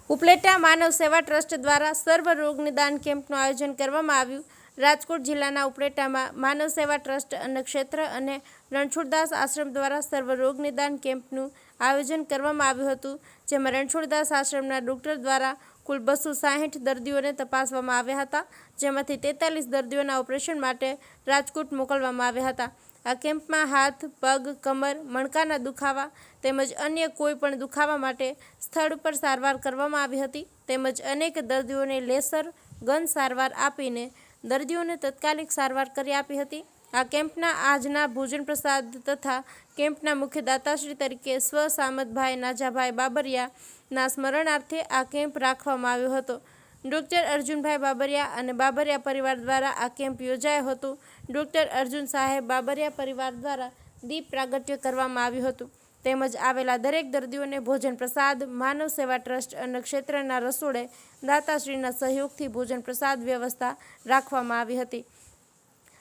ઉપલેટા માનવ સેવા ટ્રસ્ટ દ્વારા સર્વ રોગ નિદાન કેમ્પનું આયોજન કરવામાં આવ્યું। રાજકોટ જિલ્લાના ઉપલેટામાં માનવ સેવા ટ્રસ્ટ અન્નક્ષેત્ર અને રણછોડદાસ આશ્રમ દ્વારા સર્વ રોગ નિદાન કેમ્પનું આયોજન કરવામાં આવ્યું હતું, જેમાં રણછોડદાસ આશ્રમના ડોક્ટર દ્વારા કુલ 260 દર્દીઓને તપાસવામાં આવ્યા હતા, જેમાંથી 43 દર્દીઓના ઓપરેશન માટે રાજકોટ મોકલવામાં આવ્યા હતા। આ કેમ્પમાં હાથ, પગ, કમર, મણકાના દુખાવા તેમજ અન્ય કોઈ પણ દુખાવા માટે સ્થળ પર સારવાર કરવામાં આવી હતી, તેમજ અનેક દર્દીઓને લેસર ગન સારવાર આપીને દર્દીઓને તાત્કાલિક સારવાર કરી આપી હતી। આ કેમ્પના આજના ભોજન પ્રસાદ તથા કેમ્પના મુખ્ય દાતાશ્રી તરીકે સ્વ સામતભાઈ નાજાભાઈ બાબરિયાના સ્મરણાર્થે આ કેમ્પ રાખવામાં આવ્યો હતો। ડૉક્ટર અર્જુનભાઈ બાબરિયા અને બાબરિયા પરિવાર દ્વારા આ કેમ્પ યોજાયો હતો। ડૉક્ટર અર્જુન સાહેબ બાબરિયા પરિવાર દ્વારા દીપ પ્રાગટ્ય કરવામાં આવ્યું હતું, તેમજ આવેલા દરેક દર્દીઓને ભોજન પ્રસાદ માનવ સેવા ટ્રસ્ટ અન્નક્ષેત્રના રસોડે દાતાશ્રીના સહયોગથી ભોજન પ્રસાદ વ્યવસ્થા રાખવામાં આવી હતી।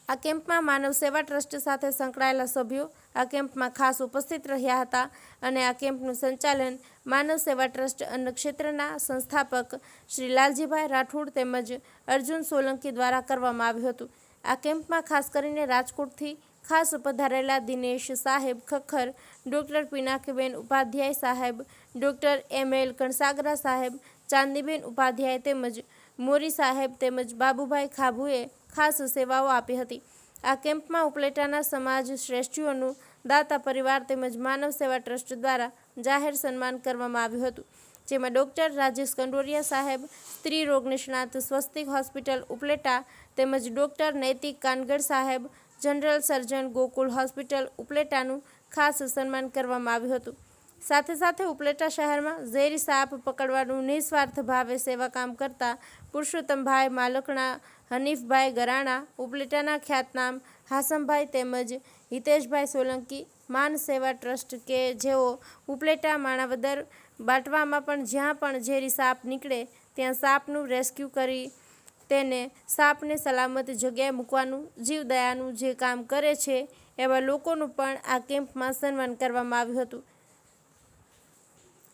આ કેમ્પમાં માનવ સેવા ટ્રસ્ટ સાથે સંકળાયેલા સભ્યો આ કેમ્પમાં ખાસ ઉપસ્થિત રહ્યા હતા અને આ કેમ્પનું સંચાલન માનવ સેવા ટ્રસ્ટ અન્નક્ષેત્રના સંસ્થાપક શ્રી લાલજીભાઈ રાઠોડ તેમજ અર્જુન સોલંકી દ્વારા કરવામાં આવ્યું હતું। આ કેમ્પમાં ખાસ કરીને રાજકોટથી ખાસ પધારેલા દિનેશ સાહેબ ખખ્ખર, ડૉક્ટર પિનાકીબેન ઉપાધ્યાય સાહેબ, ડૉક્ટર એમ.એલ. કણસાગરા સાહેબ, ચાંદીબેન ઉપાધ્યાય તેમજ મોરી સાહેબ તેમજ બાબુભાઈ ખાભુએ ખાસ સેવાઓ આપી હતી। આ કેમ્પમાં ઉપલેટાના સમાજ શ્રેષ્ઠીઓનું દાતા પરિવાર તેમજ માનવ સેવા ટ્રસ્ટ દ્વારા જાહેર સન્માન કરવામાં આવ્યું હતું, જેમાં ડૉક્ટર રાજેશ કંડોરિયા સાહેબ, સ્ત્રી રોગ નિષ્ણાત સ્વસ્તિક હોસ્પિટલ ઉપલેટા તેમજ ડૉક્ટર નૈતિક કાનગડ સાહેબ, જનરલ સર્જન ગોકુલ હોસ્પિટલ ઉપલેટાનું ખાસ સન્માન કરવામાં આવ્યું હતું। સાથે સાથે ઉપલેટા શહેરમાં ઝેરી સાપ પકડવાનું નિસ્વાર્થ ભાવે સેવા કામ કરતા પુરુષોત્તમભાઈ માલકણા, હનીફભાઈ ગરાણા, ઉપલેટાના ખ્યાતનામ હાસમભાઈ તેમજ હિતેશભાઈ સોલંકી માન સેવા ટ્રસ્ટ કે જેઓ ઉપલેટા, માણાવદર, બાટવામાં પણ જ્યાં પણ ઝેરી સાપ નીકળે ત્યાં સાપનું રેસ્ક્યુ કરી તેને સાપને સલામત જગ્યાએ મૂકવાનું જીવદયાનું જે કામ કરે છે એવા લોકોનું પણ આ કેમ્પમાં સન્માન કરવામાં આવ્યું હતું।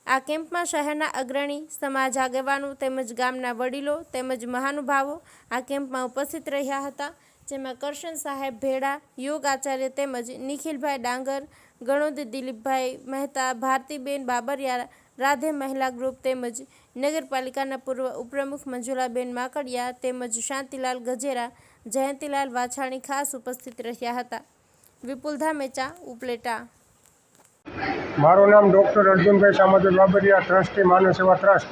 આ કેમ્પમાં શહેરના અગ્રણી, સમાજ આગેવાનો તેમજ ગામના વડીલો તેમજ મહાનુભાવો આ કેમ્પમાં ઉપસ્થિત રહ્યા હતા, જેમાં કરશન સાહેબ ભેડા, યોગ આચાર્ય તેમજ નિખિલભાઈ ડાંગર, ગણોદ દિલીપભાઈ મહેતા, ભારતીબેન બાબરિયા, રાધે મહિલા ગ્રુપ તેમજ નગરપાલિકાના પૂર્વ ઉપપ્રમુખ મંજુલાબેન માકડિયા તેમજ શાંતિલાલ ગજેરા, જયંતિલાલ વાછાણી ખાસ ઉપસ્થિત રહ્યા હતા। વિપુલ ધામેચા, ઉપલેટા। મારું નામ ડૉક્ટર અર્જુનભાઈ સામતભાઈ બાબરિયા, ટ્રસ્ટી માનવ સેવા ટ્રસ્ટ।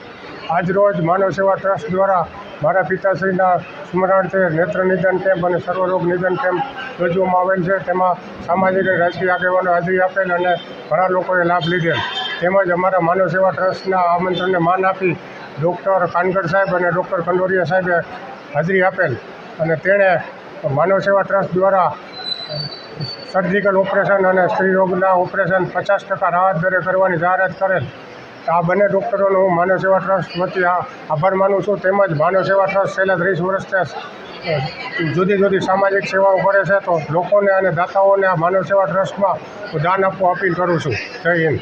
આજરોજ માનવ સેવા ટ્રસ્ટ દ્વારા મારા પિતાશ્રીના સ્મરણાર્થે નેત્ર નિદાન કેમ્પ અને સર્વરોગ નિદાન કેમ્પ યોજવામાં આવેલ છે। તેમાં સામાજિક અને રાજકીય આગેવાનો હાજરી આપેલ અને ઘણા લોકોએ લાભ લીધેલ, તેમજ અમારા માનવ સેવા ટ્રસ્ટના આમંત્રણને માન આપી ડૉક્ટર કાનગડ સાહેબ અને ડૉક્ટર કંડોરિયા સાહેબે હાજરી આપેલ અને તેણે માનવ સેવા ટ્રસ્ટ દ્વારા સર્જિકલ ઓપરેશન અને સ્ત્રી રોગના ઓપરેશન 50% રાહત દરે કરવાની જાહેરાત કરેલ। આ બંને ડૉક્ટરોનો હું માનવ સેવા ટ્રસ્ટ વતી આભાર માનું છું, તેમજ માનવ સેવા ટ્રસ્ટ છેલ્લા 30 વર્ષથી જુદી જુદી સામાજિક સેવાઓ કરે છે, તો લોકોને અને દાતાઓને આ માનવ સેવા ટ્રસ્ટમાં દાન આપવા અપીલ કરું છું। જય હિન્દ।